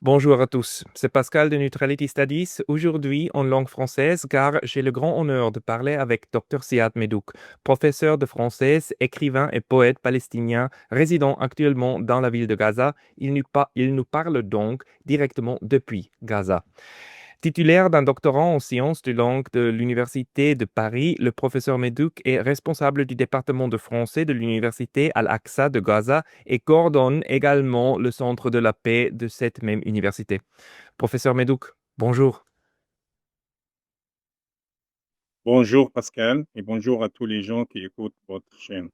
Bonjour à tous, c'est Pascal de Neutrality Studies, aujourd'hui en langue française car j'ai le grand honneur de parler avec Dr. Siad Medouk, professeur de français, écrivain et poète palestinien résidant actuellement dans la ville de Gaza. Il nous parle donc directement depuis Gaza. Titulaire d'un doctorat en sciences de langue de l'Université de Paris, le professeur Medouk est responsable du département de français de l'Université Al-Aqsa de Gaza et coordonne également le Centre de la paix de cette même université. Professeur Medouk, bonjour. Bonjour Pascal et bonjour à tous les gens qui écoutent votre chaîne.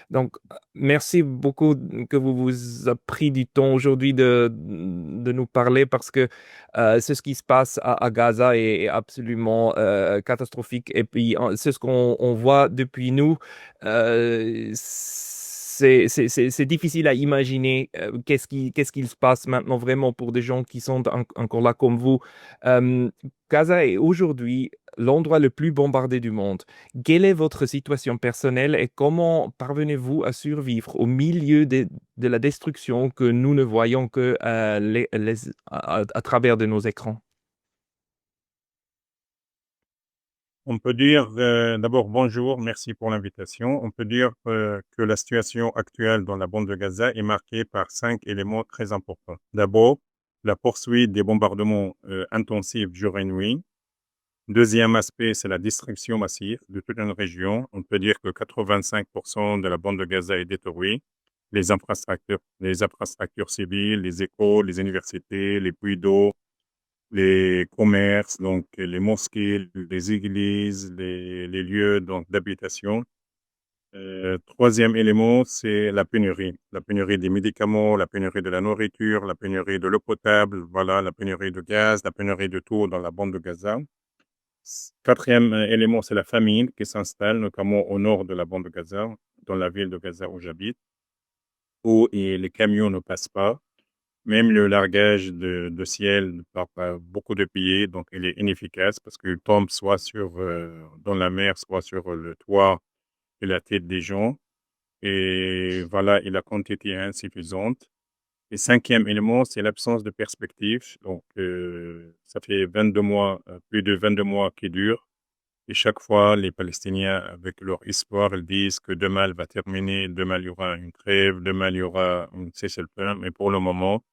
Donc, merci beaucoup que vous vous a pris du temps aujourd'hui de nous parler parce que c'est ce qui se passe à Gaza est absolument catastrophique. Et puis, c'est ce qu'on voit depuis nous. C'est difficile à imaginer qu'est-ce qu'il se passe maintenant vraiment pour des gens qui sont encore là comme vous. Euh, Gaza est aujourd'hui l'endroit le plus bombardé du monde. Quelle est votre situation personnelle et comment parvenez-vous à survivre au milieu de la destruction que nous ne voyons que à travers de nos écrans? On peut dire d'abord bonjour, merci pour l'invitation. On peut dire que la situation actuelle dans la bande de Gaza est marquée par 5 éléments très importants. D'abord, la poursuite des bombardements intensifs jour et nuit. Deuxième aspect, c'est la destruction massive de toute une région. On peut dire que 85% de la bande de Gaza est détruite. Les infrastructures civiles, les écoles, les universités, les puits d'eau, les commerces, donc les mosquées, les églises, les lieux donc d'habitation. Troisième élément, c'est la pénurie. La pénurie des médicaments, la pénurie de la nourriture, la pénurie de l'eau potable, voilà, la pénurie de gaz, la pénurie de tout dans la bande de Gaza. Quatrième élément, c'est la famine qui s'installe, notamment au nord de la bande de Gaza, dans la ville de Gaza où j'habite, où les camions ne passent pas. Même le largage de ciel ne part pas beaucoup de pays, donc il est inefficace parce qu'il tombe soit dans la mer, soit sur le toit et la tête des gens. Et voilà, et la quantité est insuffisante. Et cinquième élément, c'est l'absence de perspective. Donc, ça fait 22 mois, plus de 22 mois qui durent. Et chaque fois, les Palestiniens, avec leur espoir, ils disent que demain, elle va terminer, demain, il y aura une trêve, demain, il y aura un cessez-le-feu. Mais pour le moment,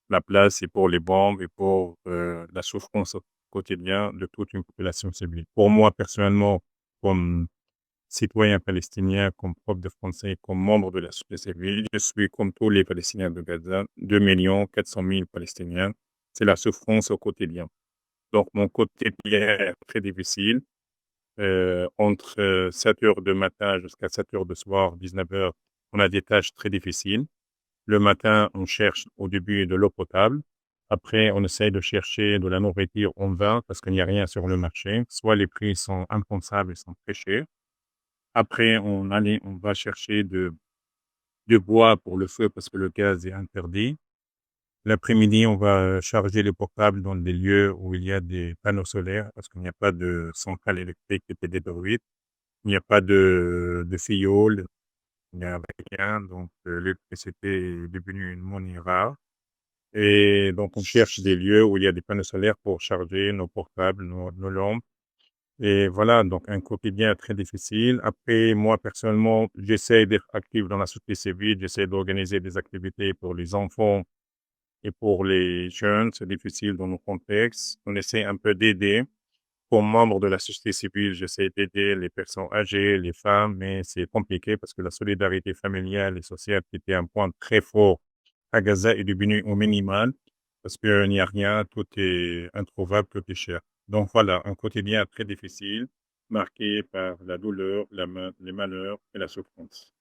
la place, c'est pour les bombes et pour la souffrance quotidienne de toute une population civile. Pour moi, personnellement, comme citoyen palestinien, comme prof de français, comme membre de la société civile, je suis comme tous les Palestiniens de Gaza, 2 400 000 Palestiniens. C'est la souffrance au quotidien. Donc, mon quotidien est très difficile. Entre 7 heures de matin jusqu'à 7 heures de soir, 19 heures, on a des tâches très difficiles. Le matin, on cherche au début de l'eau potable. Après, on essaye de chercher de la nourriture en vain parce qu'il n'y a rien sur le marché. Soit les prix sont impensables et sont très chers. Après, on va chercher de bois pour le feu parce que le gaz est interdit. L'après-midi, on va charger le portable dans des lieux où il y a des panneaux solaires parce qu'il n'y a pas de centrale électrique qui était détruite. Il n'y a pas de fioul, il n'y a rien. Donc, l'électricité est devenue une monnaie rare. Et donc, on cherche des lieux où il y a des panneaux solaires pour charger nos portables, nos lampes. Et voilà, donc un quotidien très difficile. Après, moi, personnellement, j'essaie d'être actif dans la société civile. J'essaie d'organiser des activités pour les enfants et pour les jeunes. C'est difficile dans nos contextes. On essaie un peu d'aider. Comme membre de la société civile, j'essaie d'aider les personnes âgées, les femmes, mais c'est compliqué parce que la solidarité familiale et sociale, qui était un point très fort à Gaza, est devenu au minimal parce qu'il n'y a rien, tout est introuvable, tout est cher. Donc voilà, un quotidien très difficile, marqué par la douleur, les malheurs et la souffrance.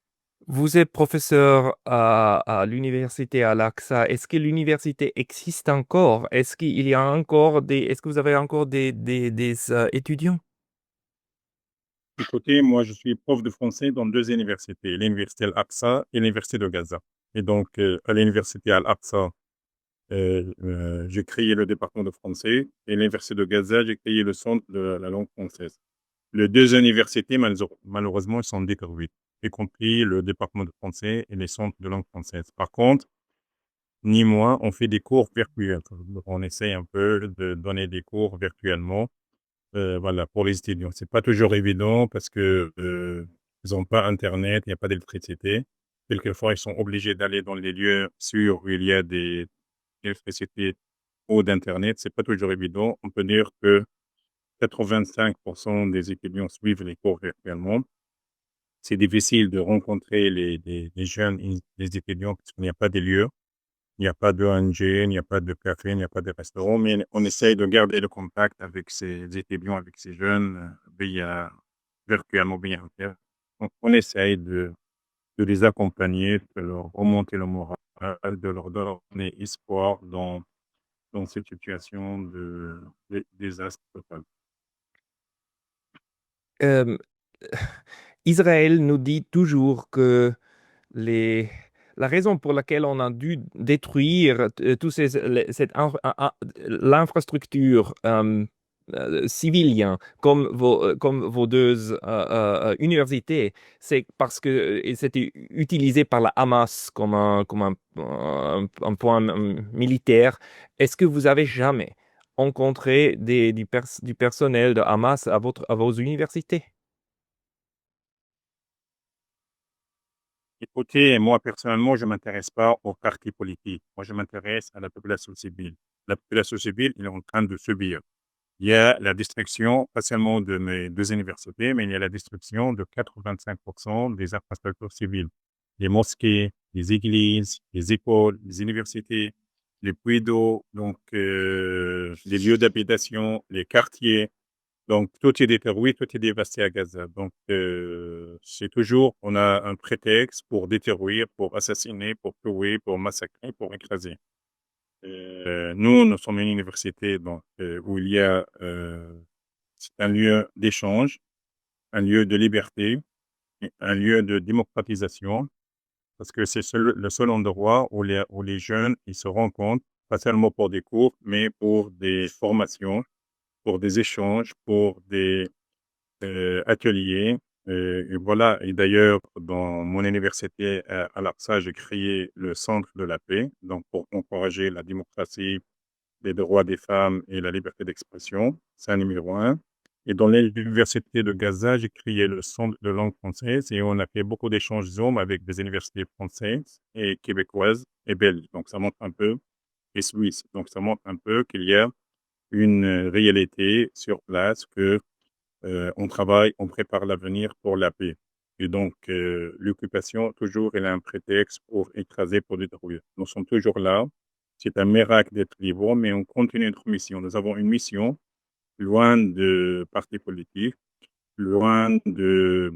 Vous êtes professeur à l'université à Al-Aqsa. Est-ce que l'université existe encore? Est-ce que vous avez encore des étudiants? Écoutez, moi, je suis prof de français dans 2 universités, l'université Al-Aqsa et l'université de Gaza. Et donc, à l'université Al-Aqsa, j'ai créé le département de français et à l'université de Gaza, j'ai créé le centre de la langue française. Les 2 universités, malheureusement, sont détruites, y compris le département de français et les centres de langue française. Par contre, ni moi, on fait des cours virtuels. Donc, on essaye un peu de donner des cours virtuellement, voilà, pour les étudiants. C'est pas toujours évident parce que ils ont pas Internet, il n'y a pas d'électricité. Quelquefois, ils sont obligés d'aller dans les lieux sûrs où il y a des électricités ou d'Internet. C'est pas toujours évident. On peut dire que 85% des étudiants suivent les cours virtuellement. C'est difficile de rencontrer les jeunes, les étudiants, parce qu'il n'y a pas de lieux, il n'y a pas de ONG, il n'y a pas de café, il n'y a pas de restaurant, mais on essaye de garder le contact avec ces étudiants, avec ces jeunes, via virtuellement, bien. On essaye de les accompagner, de leur remonter le moral, de leur donner espoir dans cette situation de désastre total. Euh, Israël nous dit toujours que les, la raison pour laquelle on a dû détruire l'infrastructure civile comme vos deux universités, c'est parce que c'était utilisé par la Hamas comme un point militaire. Est-ce que vous avez jamais rencontré du personnel de Hamas à vos universités? Écoutez, moi, personnellement, je ne m'intéresse pas aux partis politiques. Moi, je m'intéresse à la population civile. La population civile, elle est en train de subir. Il y a la destruction, pas seulement de mes deux universités, mais il y a la destruction de 85% des infrastructures civiles. Les mosquées, les églises, les écoles, les universités, les puits d'eau, donc les lieux d'habitation, les quartiers. Donc, tout est détruit, tout est dévasté à Gaza. Donc, c'est toujours, on a un prétexte pour détruire, pour assassiner, pour tuer, pour massacrer, pour écraser. Nous sommes une université donc, où il y a, c'est un lieu d'échange, un lieu de liberté, un lieu de démocratisation, parce que c'est le seul endroit où les jeunes ils se rencontrent, pas seulement pour des cours, mais pour des formations, pour des échanges, pour des ateliers. Et voilà. Et d'ailleurs, dans mon université à l'Aqsa, j'ai créé le Centre de la paix, donc pour encourager la démocratie, les droits des femmes et la liberté d'expression. C'est un numéro un. Et dans l'université de Gaza, j'ai créé le Centre de langue française et on a fait beaucoup d'échanges Zoom avec des universités françaises et québécoises et belges. Donc, ça montre un peu, et suisses. Donc, ça montre un peu qu'il y a une réalité sur place que on travaille, on prépare l'avenir pour la paix. Et donc, l'occupation, toujours, elle a un prétexte pour écraser, pour détruire. Nous sommes toujours là. C'est un miracle d'être libre, mais on continue notre mission. Nous avons une mission loin de partis politiques, loin de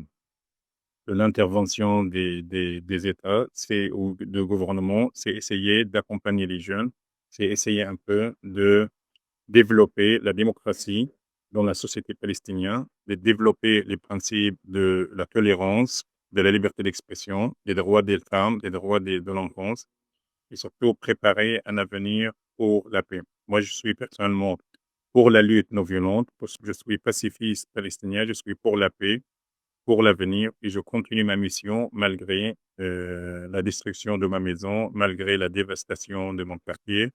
l'intervention des États ou de gouvernement. C'est essayer d'accompagner les jeunes. C'est essayer un peu de développer la démocratie dans la société palestinienne, de développer les principes de la tolérance, de la liberté d'expression, des droits des femmes, des droits de l'enfance, et surtout préparer un avenir pour la paix. Moi, je suis personnellement pour la lutte non violente, parce que je suis pacifiste palestinien, je suis pour la paix, pour l'avenir, et je continue ma mission malgré la destruction de ma maison, malgré la dévastation de mon quartier,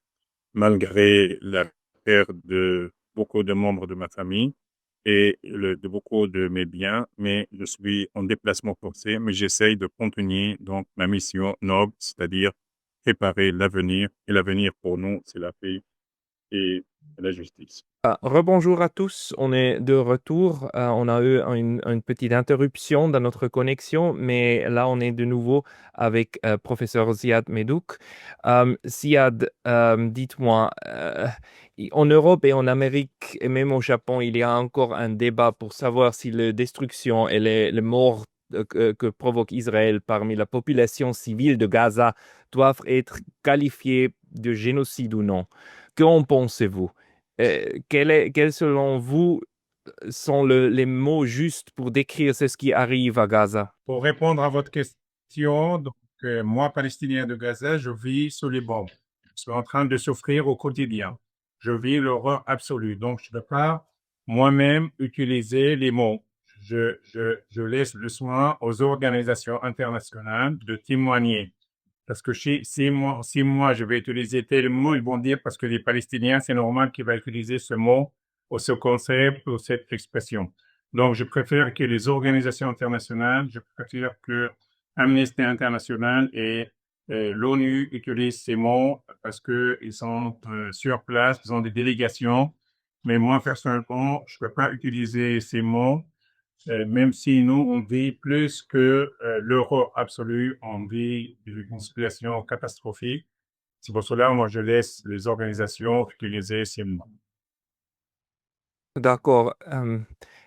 malgré la perte de beaucoup de membres de ma famille et de beaucoup de mes biens, mais je suis en déplacement forcé, mais j'essaye de continuer donc ma mission noble, c'est-à-dire préparer l'avenir. Et l'avenir pour nous, c'est la paix et la justice. Rebonjour à tous, on est de retour. On a eu une petite interruption dans notre connexion, mais là on est de nouveau avec professeur Ziad Medouk. Ziad, dites-moi, en Europe et en Amérique et même au Japon, il y a encore un débat pour savoir si la destruction et les morts que provoque Israël parmi la population civile de Gaza doivent être qualifiées de génocide ou non. Qu'en pensez-vous? Quels, selon vous, sont les mots justes pour décrire ce qui arrive à Gaza? Pour répondre à votre question, donc, moi, Palestinien de Gaza, je vis sous les bombes. Je suis en train de souffrir au quotidien. Je vis l'horreur absolue. Donc, je ne peux pas moi-même utiliser les mots. Je laisse le soin aux organisations internationales de témoigner. Parce que si moi, je vais utiliser tel mot, ils vont dire parce que les Palestiniens, c'est normal qu'ils vont utiliser ce mot ou ce concept ou cette expression. Donc, je préfère que les organisations internationales, je préfère que Amnesty International et l'ONU utilisent ces mots parce que ils sont sur place, ils ont des délégations. Mais moi, personnellement, je ne peux pas utiliser ces mots, même si nous, on vit plus que l'euro absolu, on vit une situation catastrophique. C'est pour cela, moi, je laisse les organisations utiliser ces mots. D'accord.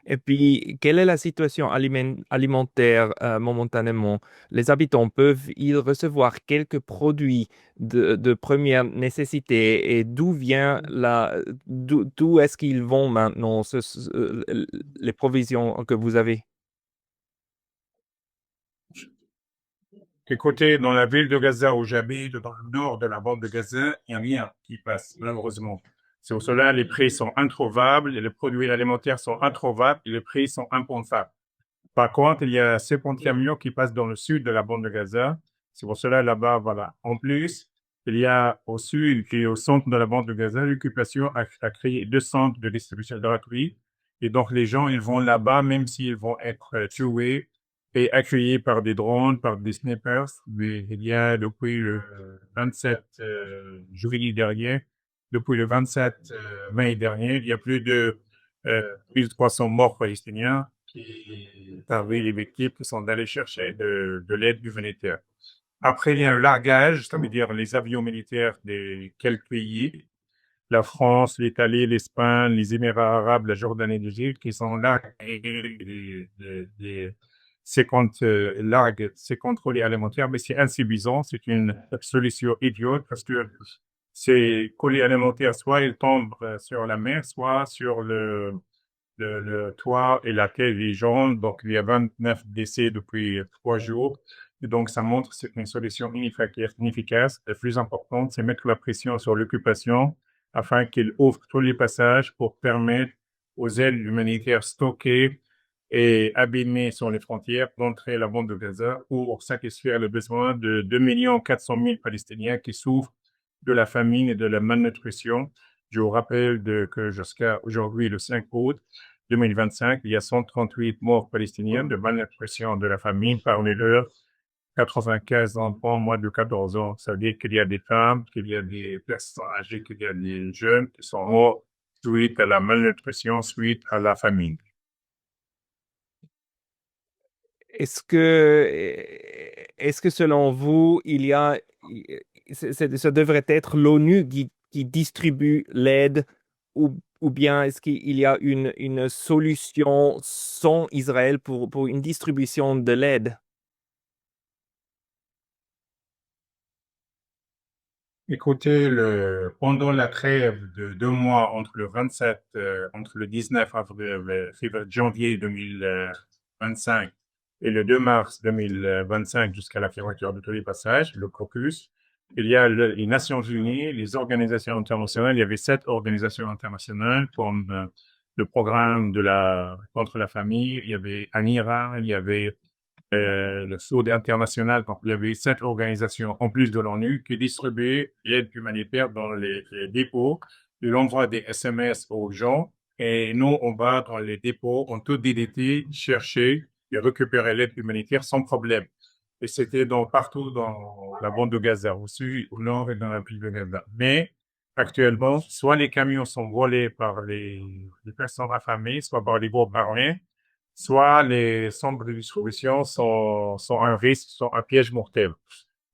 Et puis, quelle est la situation alimentaire momentanément? Les habitants peuvent-ils recevoir quelques produits de première nécessité et d'où est-ce qu'ils vont maintenant, les provisions que vous avez? Écoutez, dans la ville de Gaza où j'habite, dans le nord de la bande de Gaza, il n'y a rien qui passe, malheureusement. C'est pour cela les prix sont introuvables, et les produits alimentaires sont introuvables et les prix sont impensables. Par contre, il y a 50 camions qui passent dans le sud de la bande de Gaza. C'est pour cela là-bas, voilà. En plus, il y a au sud et au centre de la bande de Gaza, l'occupation a créé 2 centres de distribution gratuits. Et donc, les gens, ils vont là-bas, même s'ils vont être tués et accueillis par des drones, par des snipers. Mais il y a depuis le 27 juillet dernier, depuis le 27 mai dernier, il y a plus de 300 morts palestiniens qui, parmi les victimes qui sont allés chercher de l'aide humanitaire. Après, il y a un largage, ça veut dire les avions militaires de quelques pays, la France, l'Italie, l'Espagne, les Émirats arabes, la Jordanie et l'Égypte, qui sont là, larguent ces contrôles alimentaires, mais c'est insuffisant, c'est une solution idiote parce que ces colis alimentaires, soit ils tombent sur la mer, soit sur le toit et la tête des gens. Donc, il y a 29 décès depuis 3 jours. Et donc, ça montre que c'est une solution inefficace. Le plus important, c'est mettre la pression sur l'occupation afin qu'il ouvre tous les passages pour permettre aux aides humanitaires stockées et abîmées sur les frontières d'entrer à la bande de Gaza pour satisfaire le besoin de 2 400 000 Palestiniens qui souffrent de la famine et de la malnutrition. Je vous rappelle que jusqu'à aujourd'hui, le 5 août 2025, il y a 138 morts palestiniens de malnutrition de la famine, parmi leurs 95 enfants moins de 14 ans. Ça veut dire qu'il y a des femmes, qu'il y a des personnes âgées, qu'il y a des jeunes qui sont morts suite à la malnutrition, suite à la famine. Est-ce que, est-ce que selon vous, ça devrait être l'ONU qui distribue l'aide ou bien est-ce qu'il y a une solution sans Israël pour une distribution de l'aide? Écoutez, pendant la trêve de 2 mois entre le 19 avril, janvier 2025 et le 2 mars 2025 jusqu'à la fermeture de tous les passages, le caucus, il y a les Nations Unies, les organisations internationales. Il y avait 7 organisations internationales comme le programme contre la famille. Il y avait ANIRA, il y avait le Sud international, donc il y avait 7 organisations en plus de l'ONU qui distribuaient l'aide humanitaire dans les dépôts. Ils envoient des SMS aux gens et nous, on va dans les dépôts en toute dignité chercher et récupérer l'aide humanitaire sans problème. Et c'était partout dans la bande de Gaza, au sud, au nord et dans la ville de Gaza. Mais actuellement, soit les camions sont volés par les personnes affamées, soit par les groupes armés, soit les centres de distribution sont un risque, sont un piège mortel.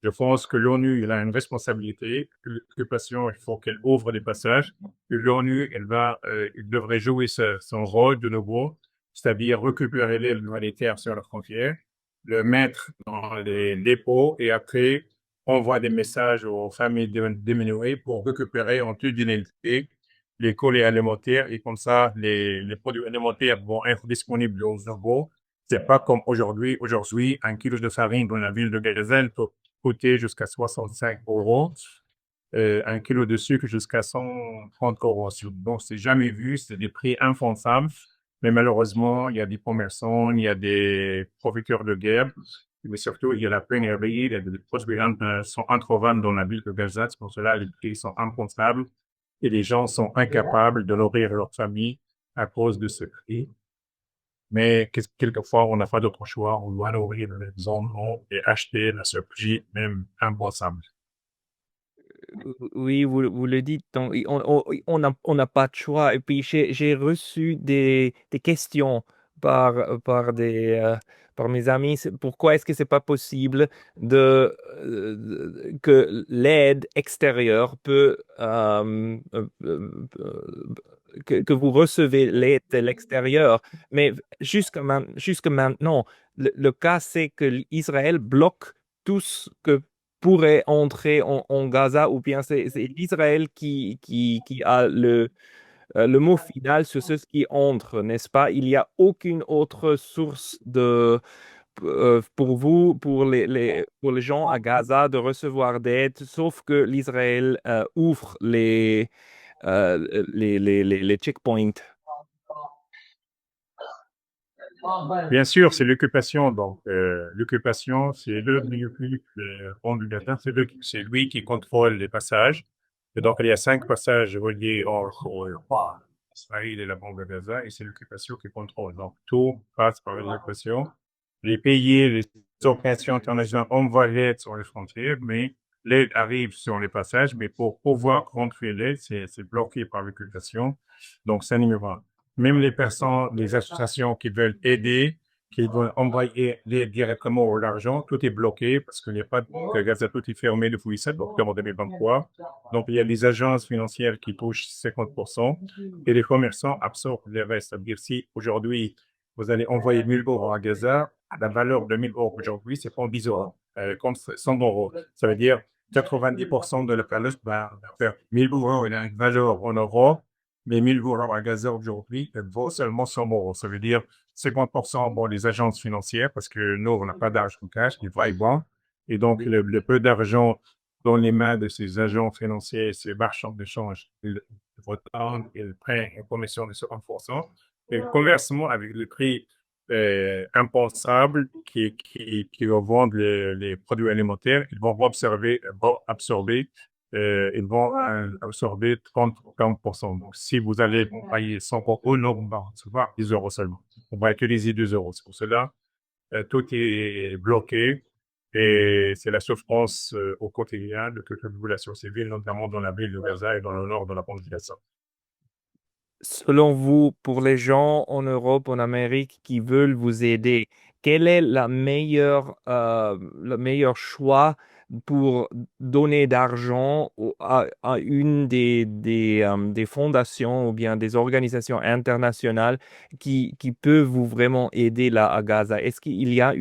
Je pense que l'ONU, elle a une responsabilité, que l'occupation, il faut qu'elle ouvre les passages, que l'ONU, elle devrait jouer son rôle de nouveau, c'est-à-dire récupérer l'aide humanitaire sur la frontière, le mettre dans les dépôts et après, envoie des messages aux familles diminuées pour récupérer en toute dignité les colis alimentaires et comme ça, les produits alimentaires vont être disponibles aux nouveaux. C'est pas comme aujourd'hui. Aujourd'hui, 1 kilo de farine dans la ville de Gaza peut coûter jusqu'à 65 euros. 1 kilo de sucre jusqu'à 130 euros. Donc, c'est jamais vu. C'est des prix infonsables. Mais malheureusement, il y a des commerçants, il y a des profiteurs de guerre mais surtout, il y a la pénurie, les produits sont introuvrables dans la ville de Gaza, c'est pour cela les prix sont impensables et les gens sont incapables de nourrir leur famille à cause de ce prix. Mais quelquefois, on n'a pas d'autre choix, on doit nourrir les maison et acheter la ce prix même impensable. Oui, vous le dites, donc, on n'a pas de choix. Et puis, j'ai reçu des questions par mes amis. Pourquoi est-ce que c'est pas possible que l'aide extérieure que vous recevez l'aide de l'extérieur. Mais jusque maintenant, le cas, c'est que Israël bloque tout ce que pourrait entrer en Gaza, ou bien c'est l'Israël qui a le mot final sur ce qui entre, n'est-ce pas? Il n'y a aucune autre source pour vous, pour les gens à Gaza, de recevoir d'aide, sauf que l'Israël ouvre les checkpoints. Bien sûr, c'est l'occupation. Donc, l'occupation, c'est le c'est lui qui contrôle les passages. Et donc, il y a 5 passages reliés entre Israël et la bande de Gaza, et c'est l'occupation qui contrôle. Donc, tout passe par l'occupation. Les pays, les organisations internationales envoient l'aide sur les frontières, mais l'aide arrive sur les passages, mais pour pouvoir rentrer l'aide, c'est bloqué par l'occupation. Donc, c'est numéro un. Même les personnes, les associations qui veulent aider, qui veulent envoyer l'aide directement ou l'argent, tout est bloqué parce qu'il n'y a pas de Gaza, tout est fermé depuis le 7 octobre 2023. Donc, il y a des agences financières qui touchent 50% et les commerçants absorbent le reste. C'est-à-dire, si aujourd'hui, vous allez envoyer 1000 euros à Gaza, la valeur de 1000 euros aujourd'hui, c'est pas 10 euros, contre 100 euros. Ça veut dire 90% de la valeur va faire 1000 euros, il a une valeur en euros, mais 1000 euros à Gaza aujourd'hui, elle vaut seulement 100 euros. Ça veut dire 50%, bon, les agences financières, parce que nous, on n'a pas d'argent cash, il va y voir. Et donc, le peu d'argent dans les mains de ces agents financiers, ces marchands d'échange, ils retardent, ils prennent une commission de 50%. Et conversement, avec le prix impensable qui vont vendre les produits alimentaires, ils vont absorber 30-40%. Donc, si vous allez payer 100 euros, non, on va recevoir 10 euros seulement. On va utiliser 2 euros. C'est pour cela, tout est bloqué et c'est la souffrance au quotidien de toute la population civile, notamment dans la ville de Gaza et dans le nord de la bande de Gaza. Selon vous, pour les gens en Europe, en Amérique qui veulent vous aider, quel est le meilleur choix pour donner d'argent à une des fondations ou bien des organisations internationales qui peuvent vous vraiment aider là à Gaza? Est-ce qu'il y a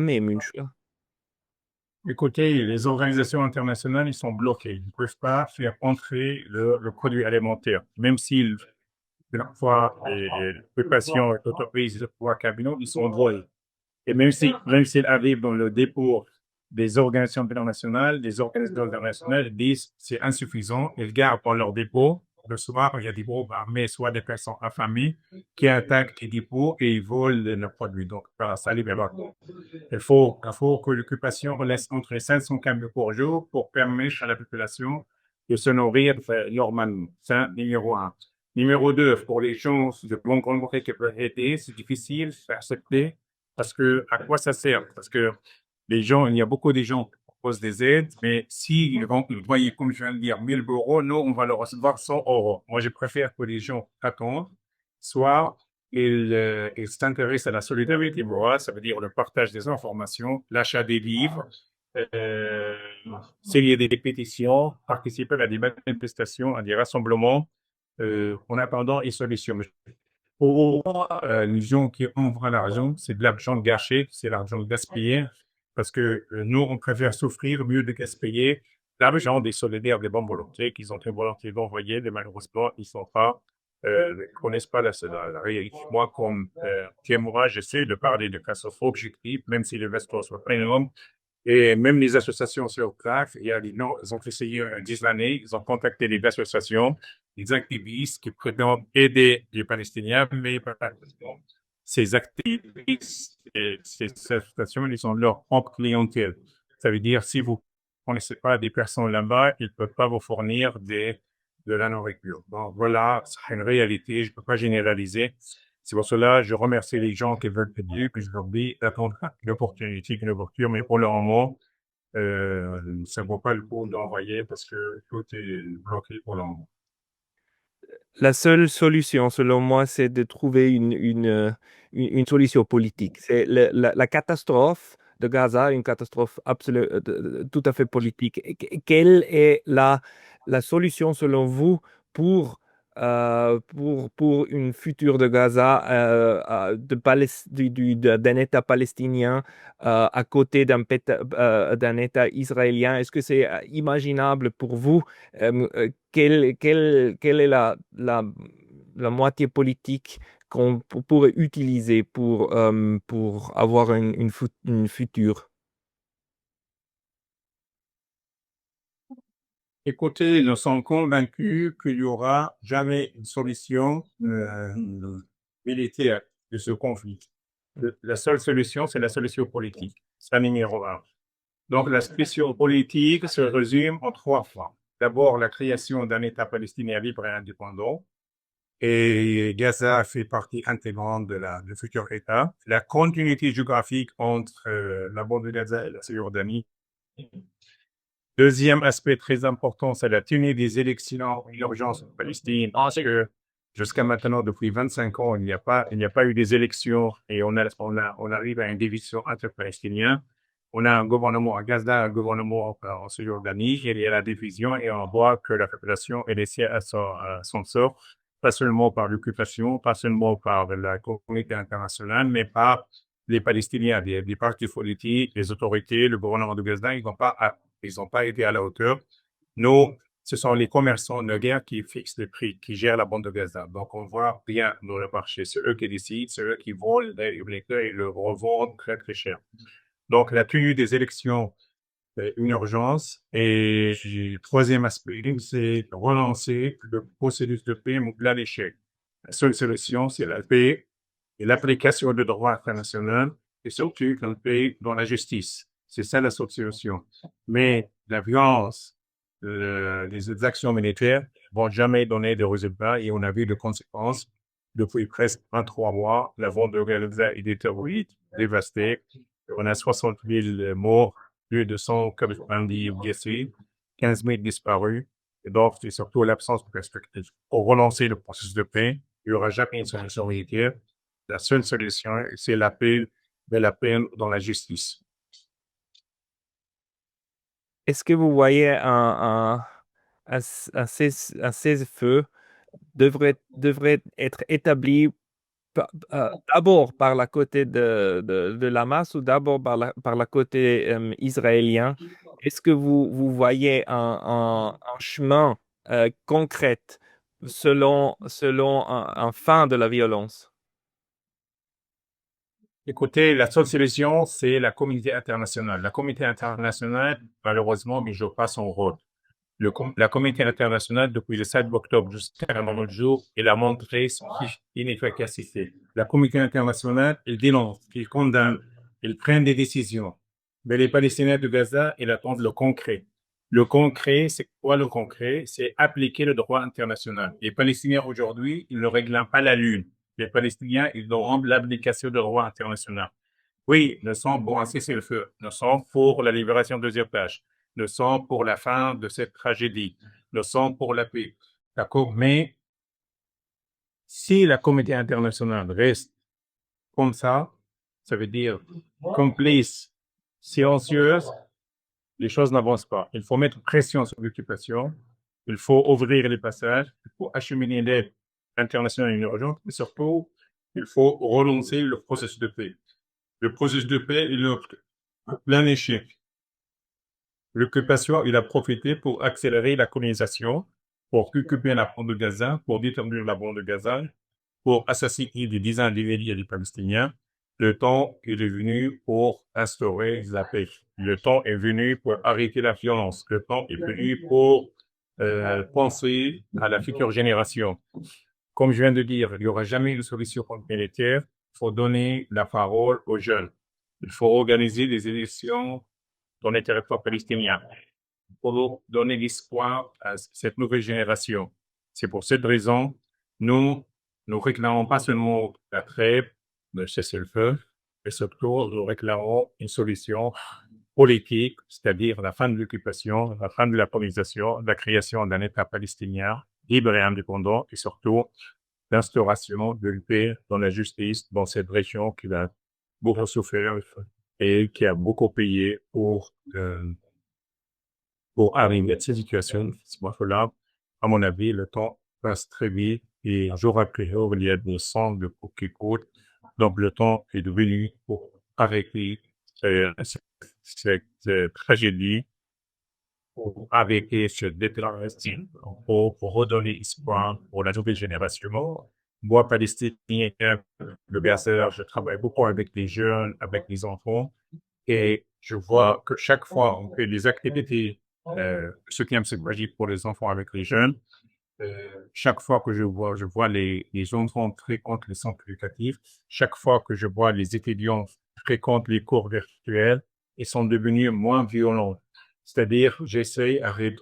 même une chose? Écoutez, les organisations internationales, ils sont bloqués. Ils ne peuvent pas faire entrer le produit alimentaire, même s'ils, parfois, les préoccupations et l'entreprise de pouvoir cabinot, ils sont envoyés. Et même s'ils arrivent dans le dépôt des organisations internationales, les organisations internationales disent c'est insuffisant, ils gardent dans leur dépôt. Le soir, il y a des groupes armés, soit des personnes affamées, qui attaquent les dépôts et ils volent leurs produits. Donc, voilà, ça libère. Il faut que l'occupation laisse entrer 500 camions par jour pour permettre à la population de se nourrir normalement. C'est numéro un. Numéro deux, pour les gens de bonne volonté qui peuvent aider, c'est difficile d'accepter parce que à quoi ça sert? Parce que il y a beaucoup de gens qui proposent des aides, mais si ils voyaient, comme je viens de dire, 1000 euros, nous, on va leur recevoir 100 euros. Moi, je préfère que les gens attendent, soit ils s'intéressent à la solidarité morale, ça veut dire le partage des informations, l'achat des livres, euh, signer des pétitions, participer à des manifestations, à des rassemblements, en attendant une solution. Pour moi, les gens qui envoient l'argent, c'est de l'argent gâché, c'est l'argent gaspillé, parce que nous, on préfère souffrir mieux de gaspiller l'argent des solidaires, des bonnes volontés qu'ils ont une volonté d'envoyer, mais malheureusement, ils sont pas, ne connaissent pas la réalité. Moi, comme témoin, j'essaie de parler de cas objectifs, même si les vestons sont pas énormes, et même les associations sur place, il y a des noms, ils ont essayé 10 années, ils ont contacté les associations, les activistes qui prétendent aider les Palestiniens, mais pas. ces activistes, ces associations, ils ont leur propre clientèle. Ça veut dire, si vous ne connaissez pas des personnes là-bas, ils ne peuvent pas vous fournir de la nourriture. Donc voilà, c'est une réalité, je ne peux pas généraliser. C'est pour cela que je remercie les gens qui veulent aider, que je leur dis d'attendre l'opportunité, une ouverture, mais pour le moment, ça ne vaut pas le coup d'envoyer parce que tout est bloqué pour le moment. La seule solution, selon moi, c'est de trouver une solution politique. C'est la catastrophe de Gaza, une catastrophe tout à fait politique. Quelle est la solution, selon vous, pour une future de Gaza, d'un État palestinien à côté d'un État israélien? Est-ce que c'est imaginable pour vous? Quelle est la moitié politique qu'on pourrait utiliser pour avoir une future? Écoutez, nous sommes convaincus qu'il n'y aura jamais une solution militaire de ce conflit. La seule solution, c'est la solution politique. C'est la numéro un. Donc, la solution politique se résume en trois points. D'abord, la création d'un État palestinien libre et indépendant. Et Gaza fait partie intégrante du futur État. La continuité géographique entre la bande de Gaza et la Cisjordanie. Deuxième aspect très important, c'est la tenue des élections en urgence en Palestine. Parce que jusqu'à maintenant, depuis 25 ans, il n'y a pas eu des élections et on arrive à une division inter-palestinienne. On a un gouvernement à Gaza, un gouvernement en Cisjordanie, et il y a la division et on voit que la population est laissée à son sort, pas seulement par l'occupation, pas seulement par la communauté internationale, mais par les Palestiniens, des partis politiques, les autorités, le gouvernement de Gaza, ils n'ont pas été à la hauteur. Nous, ce sont les commerçants de guerre qui fixent les prix, qui gèrent la bande de Gaza. Donc, on voit bien dans le marché. C'est eux qui décident, c'est eux qui volent et le revendent très, très cher. Donc, la tenue des élections est une urgence. Et le troisième aspect, c'est relancer le processus de paix ou à l'échec. La seule solution, c'est la paix et l'application du droit international et surtout la paix dans la justice. C'est ça la solution. Mais la violence, les actions militaires vont jamais donner de résultats et on a vu de conséquences depuis presque 23 mois. La vente de Gaza est détruite, dévastée. On a 60 000 morts, plus de 190 blessés, 15 000 disparus. Et donc, c'est surtout l'absence de perspective. Pour relancer le processus de paix, il n'y aura jamais une solution militaire. La seule solution, c'est l'appel de la paix dans la justice. Est-ce que vous voyez un cessez-feu devrait être établi d'abord par la côté de Hamas ou d'abord par la côté israélien? Est-ce que vous voyez un chemin concret selon un fin de la violence? Écoutez, la seule solution, c'est la communauté internationale. La communauté internationale, malheureusement, ne joue pas son rôle. La communauté internationale, depuis le 7 octobre jusqu'à notre jour, elle a montré son inefficacité. La communauté internationale, elle dénonce, elle condamne, elle prend des décisions. Mais les Palestiniens de Gaza, ils attendent le concret. Le concret, c'est quoi le concret? C'est appliquer le droit international. Les Palestiniens aujourd'hui, ils ne réclament pas la Lune. Les Palestiniens, ils demandent l'application du droit international. Oui, nous sommes pour un cessez-le-feu. Nous sommes pour la libération des otages. Nous sommes pour la fin de cette tragédie. Nous sommes pour la paix. D'accord? Mais si la communauté internationale reste comme ça veut dire complice, silencieuse, les choses n'avancent pas. Il faut mettre pression sur l'occupation. Il faut ouvrir les passages. Il faut acheminer l'aide internationale urgente. Mais surtout, il faut relancer le processus de paix. Le processus de paix, il est plein échec. L'occupation, il a profité pour accélérer la colonisation, pour occuper la bande de Gaza, pour détruire la bande de Gaza, pour assassiner des dizaines de milliers de Palestiniens. Le temps est venu pour instaurer la paix. Le temps est venu pour arrêter la violence. Le temps est venu pour penser à la future génération. Comme je viens de dire, il n'y aura jamais une solution militaire. il faut donner la parole aux jeunes. Il faut organiser des élections dans les territoires palestiniens pour donner l'espoir à cette nouvelle génération. C'est pour cette raison, nous réclamons pas seulement la trêve, le cessez-le-feu, mais surtout nous réclamons une solution politique, c'est-à-dire la fin de l'occupation, la fin de la colonisation, la création d'un État palestinien libre et indépendant, et surtout l'instauration de paix dans la justice dans cette région qui a beaucoup souffert et qui a beaucoup payé pour arriver à cette situation. Là, à mon avis, le temps passe très vite et jour après jour, il y a des sangs de peau qui courent. Donc, le temps est devenu pour arrêter cette tragédie, pour arrêter ce déclaration, pour redonner espoir pour la nouvelle génération. Moi, palestinien, le Gaza, je travaille beaucoup avec les jeunes, avec les enfants, et je vois que chaque fois on fait des activités, soutien psychologique pour les enfants avec les jeunes. Chaque fois que je vois les enfants fréquentent les centres éducatifs. Chaque fois que je vois les étudiants fréquentent les cours virtuels, ils sont devenus moins violents. C'est-à-dire, j'essaie avec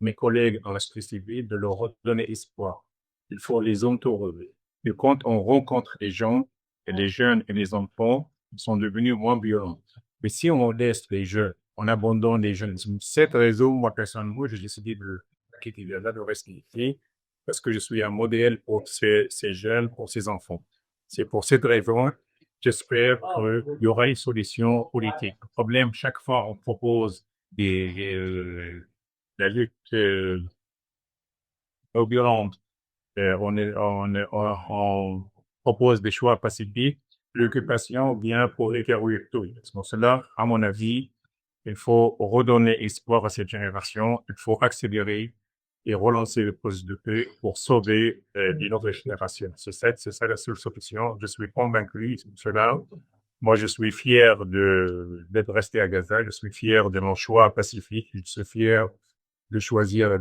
mes collègues en la société civile de leur redonner espoir. Il faut les entourer. Et quand on rencontre les gens, et les jeunes et les enfants, ils sont devenus moins violents. Mais si on laisse les jeunes, on abandonne les jeunes, c'est cette raison, moi, personnellement, j'ai décidé de quitter de rester ici, parce que je suis un modèle pour ces jeunes, pour ces enfants. C'est pour cette raison, j'espère qu'il y aura une solution politique. Le problème, chaque fois, on propose la lutte violente, on propose des choix pacifiques, l'occupation vient pour détruire tout. Pour cela, à mon avis, il faut redonner espoir à cette génération, il faut accélérer et relancer le processus de paix pour sauver une autre génération. C'est ça la seule solution. Je suis convaincu de cela. Moi, je suis fier d'être resté à Gaza. Je suis fier de mon choix pacifique. Je suis fier de choisir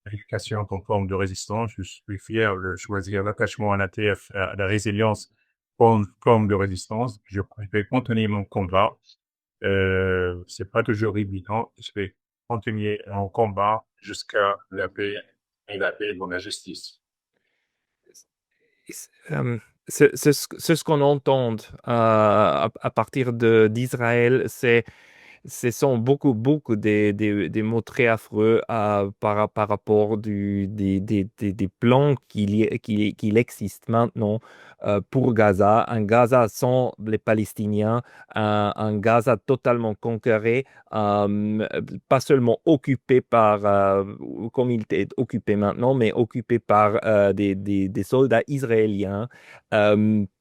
l'éducation comme forme de résistance. Je suis fier de choisir l'attachement à l'ATF, à la résilience comme forme de résistance. Je vais continuer mon combat. C'est pas toujours évident. Je vais continuer mon combat jusqu'à la paix et la paix dans la justice. C'est ce qu'on entend à partir d'Israël, ce sont beaucoup des mots très affreux par rapport des plans qu'il existe maintenant pour Gaza. Un Gaza sans les Palestiniens, un Gaza totalement conquéré, pas seulement occupé comme il est occupé maintenant, mais occupé par des soldats israéliens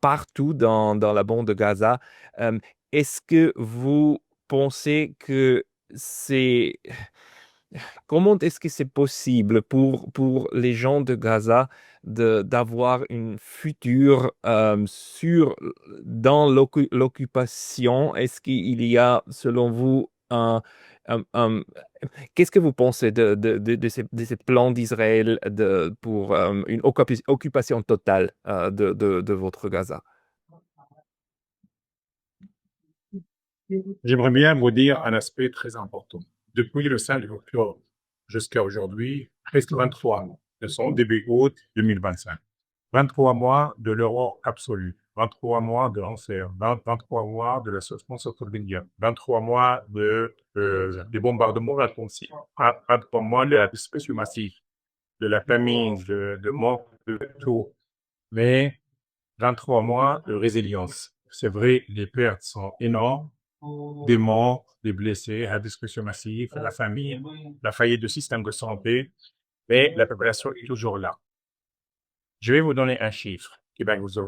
partout dans la bande de Gaza. Est-ce que vous pensez que c'est... Comment est-ce que c'est possible pour les gens de Gaza d'avoir une future dans l'occupation? Est-ce qu'il y a, selon vous, qu'est-ce que vous pensez de ces plans d'Israël pour une occupation totale de votre Gaza? J'aimerais bien vous dire un aspect très important. Depuis le 5 octobre jusqu'à aujourd'hui, presque 23 mois. Ce sont début août 2025. 23 mois de l'horreur absolue. 23 mois de l'enfer. 23 mois de la souffrance quotidienne. 23 mois des bombardements intensifs. 23 mois de la destruction massive, de la famine, de mort, de tout. Mais 23 mois de résilience. C'est vrai, les pertes sont énormes, des morts, des blessés, la destruction massive, la famine, la faillite du système de santé, mais la population est toujours là. Je vais vous donner un chiffre qui va vous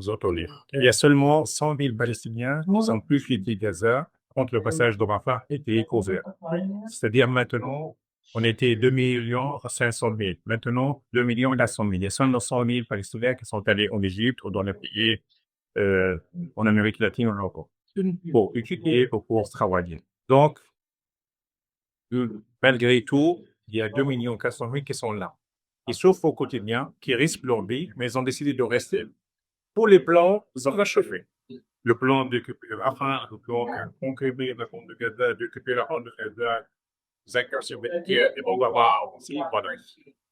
étonner. Il y a seulement 100 000 Palestiniens qui ont pu quitter Gaza quand le passage de Rafah était ouvert. C'est-à-dire maintenant, on était 2 500 000. Maintenant, 2 100 000. Il y a seulement 100 000 Palestiniens qui sont allés en Égypte ou dans les pays en Amérique latine ou en Europe pour étudier ou pour travailler. Donc, malgré tout, il y a 2 400 000 qui sont là. Ils souffrent au quotidien, qui risquent leur vie, mais ils ont décidé de rester. Tous les plans sont achevés. Le plan d'occuper Rafah, le plan de conquérir la bande de Gaza, d'occuper la bande de Gaza, Zachar sur et bon, aussi, voilà.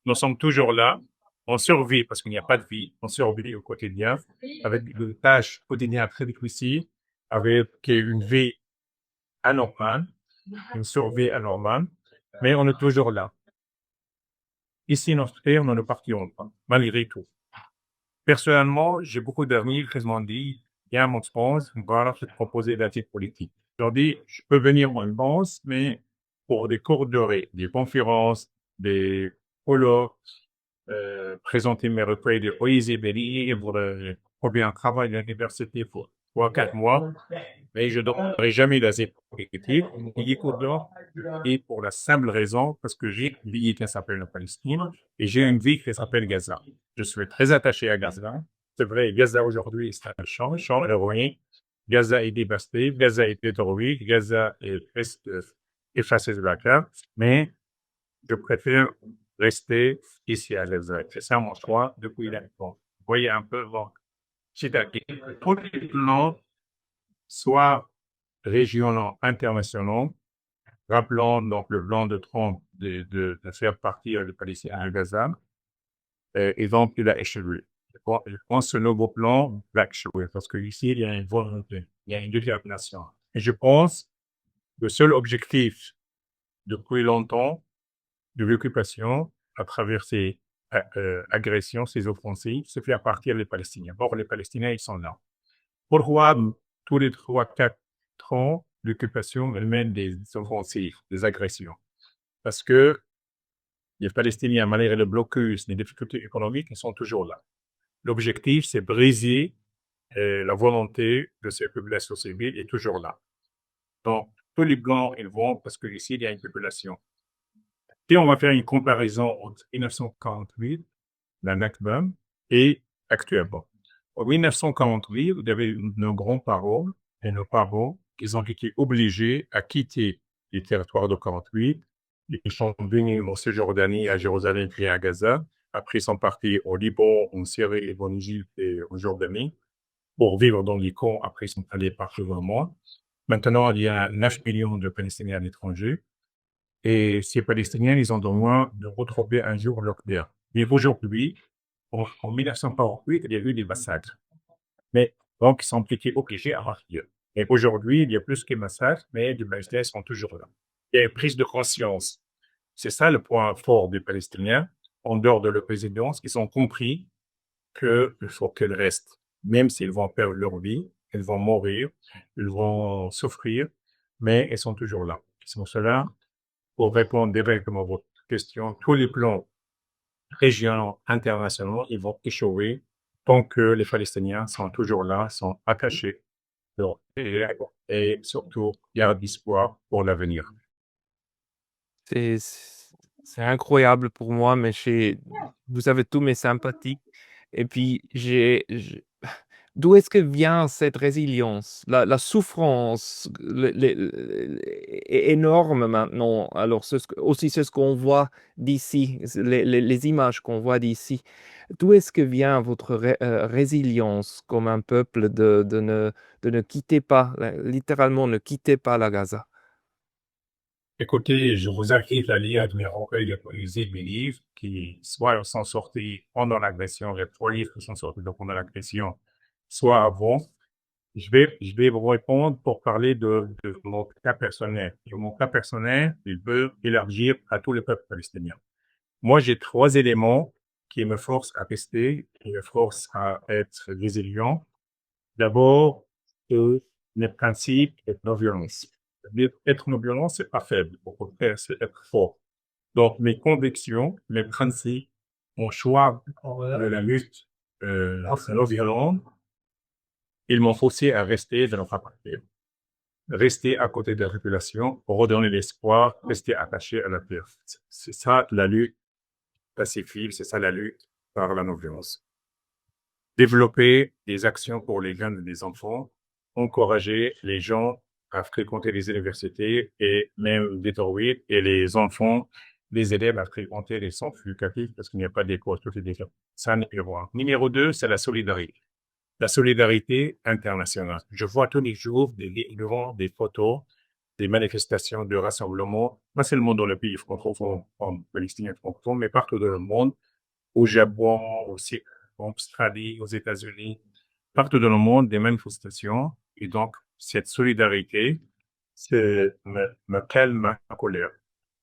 Nous sommes toujours là. On survit parce qu'il n'y a pas de vie. On survit au quotidien avec des tâches quotidiennes très difficiles, avec une vie anormale, une survie anormale, mais on est toujours là. Ici, notre terre, nous ne partirons pas, malgré tout. Personnellement, j'ai beaucoup d'amis qui m'ont dit, viens à mon France, voilà, je vais te proposer la titre politique. Je leur dis, je peux venir en France, mais pour des cours durées, des conférences, des colloques, présenter mes recueils de poésie, des livres, pour bien travailler à l'université pour 3, 4 mois, mais je ne donnerai jamais d'asile politique, ni cours d'or, et pour la simple raison, parce que j'ai une vie qui s'appelle la Palestine, et j'ai une vie qui s'appelle Gaza. Je suis très attaché à Gaza. C'est vrai, Gaza aujourd'hui, ça change de rien. Gaza est dévasté, Gaza est détruit, Gaza est presque effacé de la carte, mais je préfère rester ici à Gaza. C'est ça mon choix depuis longtemps. Vous voyez un peu, bon, c'est-à-dire, tous les plans, soit régionaux, internationaux, rappelant donc le plan de Trump de faire partir les Palestiniens à Gaza, et donc il a échoué. Je pense que ce nouveau plan va échouer parce qu'ici, il y a une volonté, il y a une détermination. Et je pense que le seul objectif depuis longtemps de l'occupation à travers ces agressions, ces offensives, c'est faire partir les Palestiniens. Or, les Palestiniens, ils sont là. Pourquoi tous les 3, 4 ans, l'occupation elle mène des offensives, des agressions? Parce que les Palestiniens, malgré le blocus, les difficultés économiques, ils sont toujours là. L'objectif, c'est briser la volonté de ces populations civiles est toujours là. Donc, tous les Blancs, ils vont parce qu'ici, il y a une population. Et on va faire une comparaison entre 1948, la Nakba, et actuellement. En 1948, vous avez nos grands-parents et nos parents qui ont été obligés à quitter les territoires de 48. Ils sont venus en Cisjordanie, à Jérusalem et à Gaza. Après, ils sont partis au Liban, en Syrie, en Égypte et en Jordanie pour vivre dans les camps. Après, ils sont allés partout dans le monde. Maintenant, il y a 9 millions de Palestiniens à l'étranger. Et ces Palestiniens, ils ont besoin de retrouver un jour leur terre. Mais aujourd'hui, en 1948, il y a eu des massacres. Mais donc, ils sont obligés à partir. Et aujourd'hui, il y a plus que massacres, mais les Palestiniens sont toujours là. Il y a une prise de conscience. C'est ça le point fort des Palestiniens, en dehors de leur présidence, ils ont compris qu'il faut qu'ils restent. Même s'ils vont perdre leur vie, ils vont mourir, ils vont souffrir, mais ils sont toujours là. C'est pour cela, pour répondre directement à votre question, tous les plans régionaux, internationaux, ils vont échouer tant que les Palestiniens sont toujours là, sont attachés et surtout gardent espoir pour l'avenir. C'est c'est incroyable pour moi, mais vous avez tous mes sympathies. Et puis, d'où est-ce que vient cette résilience? La souffrance est énorme maintenant. Alors, c'est ce qu'on voit d'ici, les images qu'on voit d'ici. D'où est-ce que vient votre résilience comme un peuple de ne quitter pas, littéralement ne quitter pas la Gaza? Écoutez, je vous invite à lire mes recueils de poésie, mes livres, qui soit sont sortis pendant l'agression, les 3 livres qui sont sortis pendant l'agression, soit avant. Je vais vous répondre pour parler de mon cas personnel. Et mon cas personnel, il peut élargir à tous les peuples palestiniens. Moi, j'ai 3 éléments qui me forcent à rester, qui me forcent à être résilient. D'abord, les principes et la violence. Être non-violent, c'est pas faible. Au contraire, c'est être fort. Donc, mes convictions, mes principes, mon choix de la lutte non-violente, ils m'ont forcé à rester dans notre partir. Rester à côté de la population pour redonner l'espoir, rester attaché à la terre. C'est ça la lutte pacifique, c'est ça la lutte par la non-violence. Développer des actions pour les jeunes et les enfants, encourager les gens à fréquenter les universités et même des droits et les enfants, les élèves à fréquenter les centres éducatifs parce qu'il n'y a pas d'école, tout est différent. Ça, numéro 1. Numéro 2, c'est la solidarité. la solidarité internationale. Je vois tous les jours des photos, des manifestations de rassemblement, pas seulement dans le pays francophone, en palestinien francophone, mais partout dans le monde, au Japon, aussi en Australie, aux États-Unis, partout dans le monde, des manifestations. Et donc, cette solidarité me calme ma colère.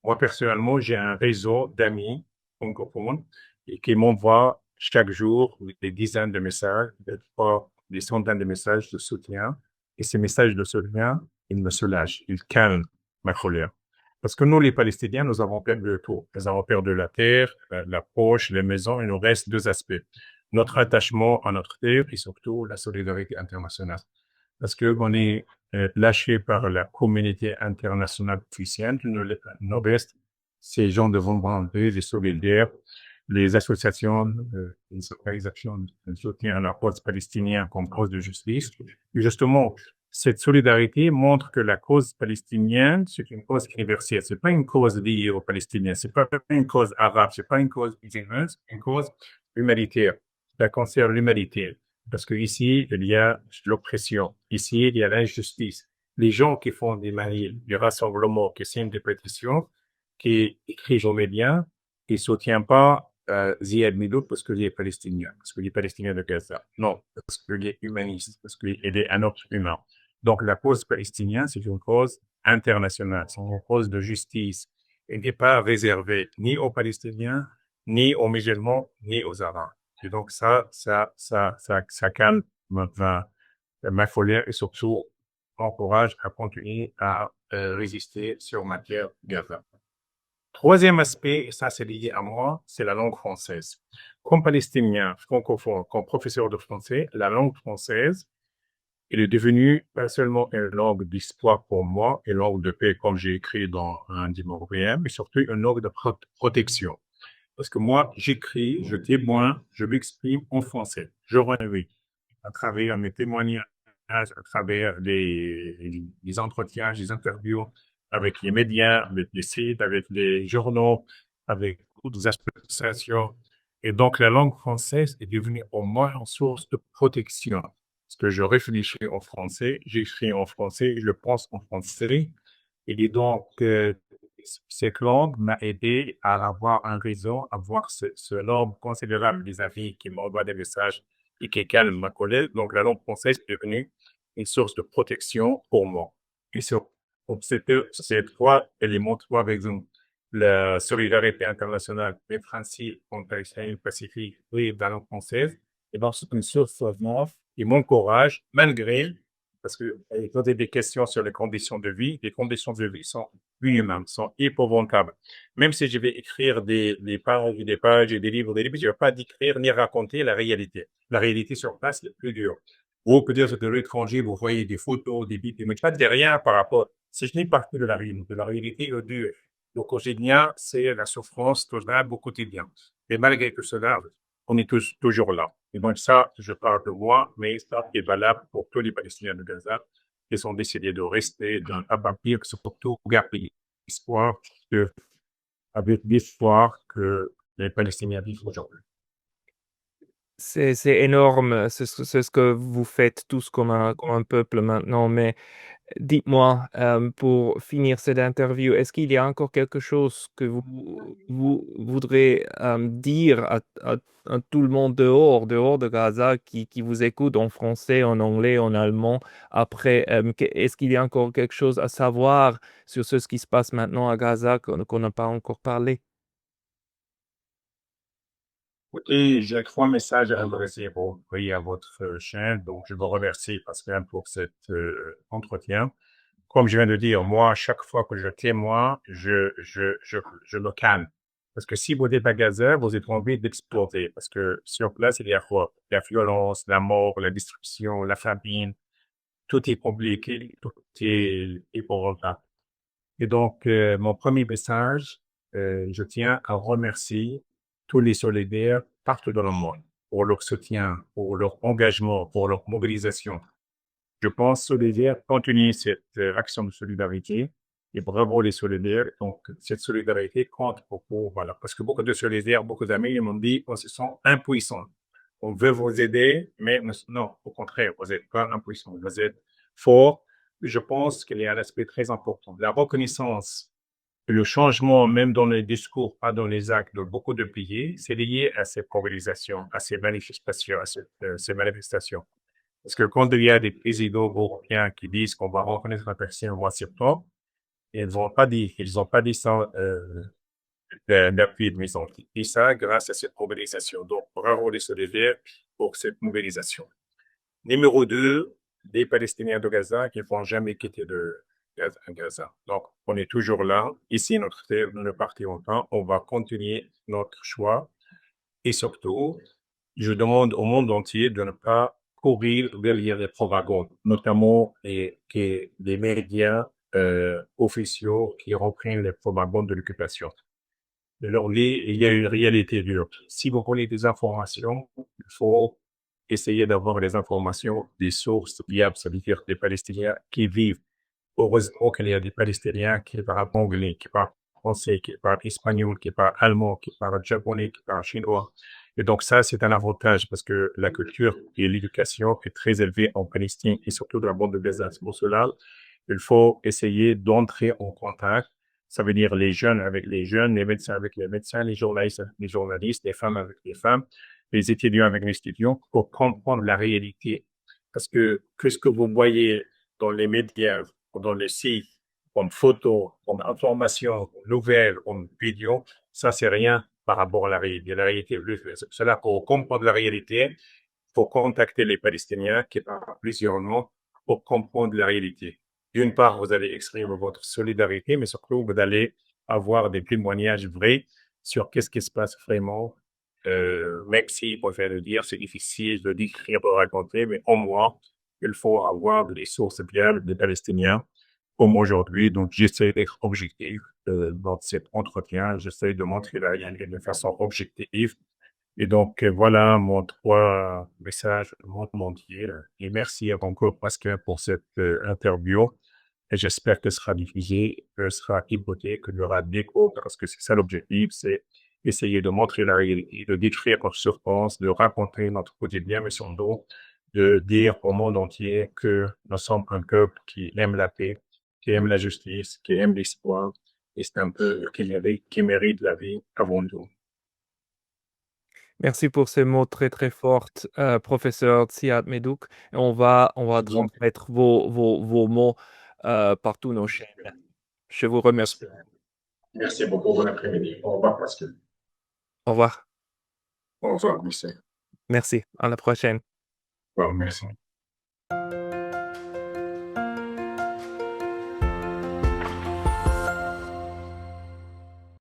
Moi, personnellement, j'ai un réseau d'amis francophones et qui m'envoient chaque jour des dizaines de messages, des fois des centaines de messages de soutien. Et ces messages de soutien, ils me soulagent, ils calment ma colère. Parce que nous, les Palestiniens, nous avons perdu tout. Nous avons perdu la terre, la poche, les maisons. Il nous reste deux aspects. Notre attachement à notre terre et surtout la solidarité internationale. Parce que on est lâché par la communauté internationale officielle. Nous reste ces gens de volonté, les solidaires, les associations, les organisations de soutien à la cause palestinienne comme cause de justice. Et justement, cette solidarité montre que la cause palestinienne, c'est une cause universelle. C'est pas une cause liée aux Palestiniens. C'est pas une cause arabe. C'est pas une cause musulmane. C'est une cause humanitaire. Ça concerne l'humanité. Parce que ici, il y a l'oppression. Ici, il y a l'injustice. Les gens qui font des manifs, des rassemblements, qui signent des pétitions, qui écrivent aux médias, qui soutiennent pas Ziad Miloud parce qu'il est palestinien, parce qu'il est palestinien de Gaza. Non, parce qu'il est humaniste, parce qu'il est un autre humain. Donc, la cause palestinienne, c'est une cause internationale, c'est une cause de justice. Elle n'est pas réservée ni aux Palestiniens, ni aux musulmans, ni aux Arabes. Et donc, ça calme ma colère et surtout m'encourage à continuer à résister sur matière Gaza. Troisième aspect, et ça c'est lié à moi, c'est la langue française. Comme palestinien francophone, comme professeur de français, la langue française, elle est devenue pas seulement une langue d'histoire pour moi, une langue de paix comme j'ai écrit dans un dimanche, mais surtout une langue de protection. Parce que moi, j'écris, je témoigne, je m'exprime en français. Je revis à travers mes témoignages, à travers les entretiens, les interviews avec les médias, avec les sites, avec les journaux, avec toutes les associations. Et donc, la langue française est devenue au moins une source de protection. Parce que je réfléchis en français, j'écris en français, je pense en français. Et donc, cette langue m'a aidé à avoir un réseau, à avoir ce nombre considérable des amis qui m'envoient des messages et qui calment ma colère. Donc, la langue française est devenue une source de protection pour moi. Et sur ces trois éléments, trois exemples, la solidarité internationale, les principes contre Pacifique, oui, dans la langue française, et donc c'est une source de force et mon courage, malgré parce que quand il y a des questions sur les conditions de vie, les conditions de vie sont inhumaines, sont épouvantables. Même si je vais écrire des pages et des pages et des livres, je ne vais pas décrire ni raconter la réalité. La réalité sur place est plus dure. Ou peut-être de l'étranger, vous voyez des photos, des vidéos, mais pas de rien par rapport. Si je n'ai pas de la réalité, la réalité est dure. Le quotidien, c'est la souffrance totale au quotidien. Et malgré tout cela, on est toujours là. Et donc ça, je parle de moi, mais ça est valable pour tous les Palestiniens de Gaza qui sont décidés de rester dans l'empire, surtout garder l'espoir avec l'espoir que les Palestiniens vivent aujourd'hui. C'est énorme, c'est ce que vous faites tous comme un peuple maintenant, mais dites-moi, pour finir cette interview, est-ce qu'il y a encore quelque chose que vous voudrez dire à tout le monde dehors de Gaza qui vous écoute en français, en anglais, en allemand? Après, est-ce qu'il y a encore quelque chose à savoir sur ce qui se passe maintenant à Gaza qu'on n'a pas encore parlé? Et j'ai trois messages à adresser à votre chaîne, donc je vous remercie Pascal pour cet entretien. Comme je viens de dire, moi, chaque fois que je témoigne, je me calme. Parce que si vous êtes à Gaza, vous êtes envie d'exploser. Parce que sur place, il y a quoi? La violence, la mort, la destruction, la famine. Tout est compliqué, tout est épouvantable. Et donc, mon premier message, je tiens à remercier tous les solidaires partout dans le monde pour leur soutien, pour leur engagement, pour leur mobilisation. Je pense solidaire continuer cette action de solidarité et bravo les solidaires. Donc, cette solidarité compte beaucoup, voilà. Parce que beaucoup de solidaires, beaucoup d'amis ils m'ont dit, on se sent impuissants. on veut vous aider, mais non, au contraire, vous n'êtes pas impuissant, vous êtes fort. Je pense qu'il y a un aspect très important. La reconnaissance, le changement, même dans les discours, pas dans les actes de beaucoup de pays, c'est lié à ces mobilisations, à ces manifestations, ces manifestations. Parce que quand il y a des présidents européens qui disent qu'on va reconnaître la Palestine au mois de septembre, ils n'ont pas dit ça d'appui, mais ils ont dit ça grâce à cette mobilisation. Donc, bravo les solidaires pour cette mobilisation. Numéro 2, les Palestiniens de Gaza qui ne vont jamais quitter de Gaza. Donc, on est toujours là. Ici, notre terre ne partirons pas. On va continuer notre choix. Et surtout, je demande au monde entier de ne pas courir derrière les propagandes, notamment les médias officiaux qui reprennent les propagandes de l'occupation. Alors, il y a une réalité dure. Si vous voulez des informations, il faut essayer d'avoir les informations des sources fiables, ça veut dire des Palestiniens qui vivent. Heureusement qu'il y a des Palestiniens qui parlent anglais, qui parlent français, qui parlent espagnol, qui parlent allemand, qui parlent japonais, qui parlent chinois. Et donc ça, c'est un avantage parce que la culture et l'éducation est très élevée en Palestine et surtout dans la bande de Gaza. C'est pour cela, il faut essayer d'entrer en contact. Ça veut dire les jeunes avec les jeunes, les médecins avec les médecins, les journalistes, les femmes avec les femmes, les étudiants avec les étudiants pour comprendre la réalité. Parce que ce que vous voyez dans les médias, dans les sites, comme photos, comme informations, comme nouvelles, comme vidéos, ça, c'est rien par rapport à la réalité. La réalité, cela pour comprendre la réalité, il faut contacter les Palestiniens qui parlent plusieurs noms pour comprendre la réalité. D'une part, vous allez exprimer votre solidarité, mais surtout, vous allez avoir des témoignages vrais sur qu'est-ce qui se passe vraiment. Même si, pour faire le dire, c'est difficile de décrire, de raconter, mais au moins, il faut avoir des sources fiables des Palestiniens comme aujourd'hui. Donc, j'essaie d'être objectif dans cet entretien. J'essaie de montrer la réalité de façon objective. Et donc, voilà mon 3 messages au monde entier. Et merci encore, Pascal, pour cette interview. Et j'espère que ce sera diffusé, que ce sera écouté, qu'il y aura d'écho, parce que c'est ça l'objectif, c'est essayer de montrer la réalité, de décrire notre souffrance, de raconter notre quotidien, mais surtout de dire au monde entier que nous sommes un peuple qui aime la paix, qui aime la justice, qui aime l'espoir, et c'est un peuple qui mérite la vie avant tout. Merci pour ces mots très, très forts, professeur Ziad Medouk. Et on va Je vous en prie. transmettre vos mots par tous nos chaînes. Je vous remercie. Merci beaucoup. Bon après-midi. Au revoir, Pascal. Au revoir. Au revoir, monsieur. Merci. À la prochaine. Bon, merci.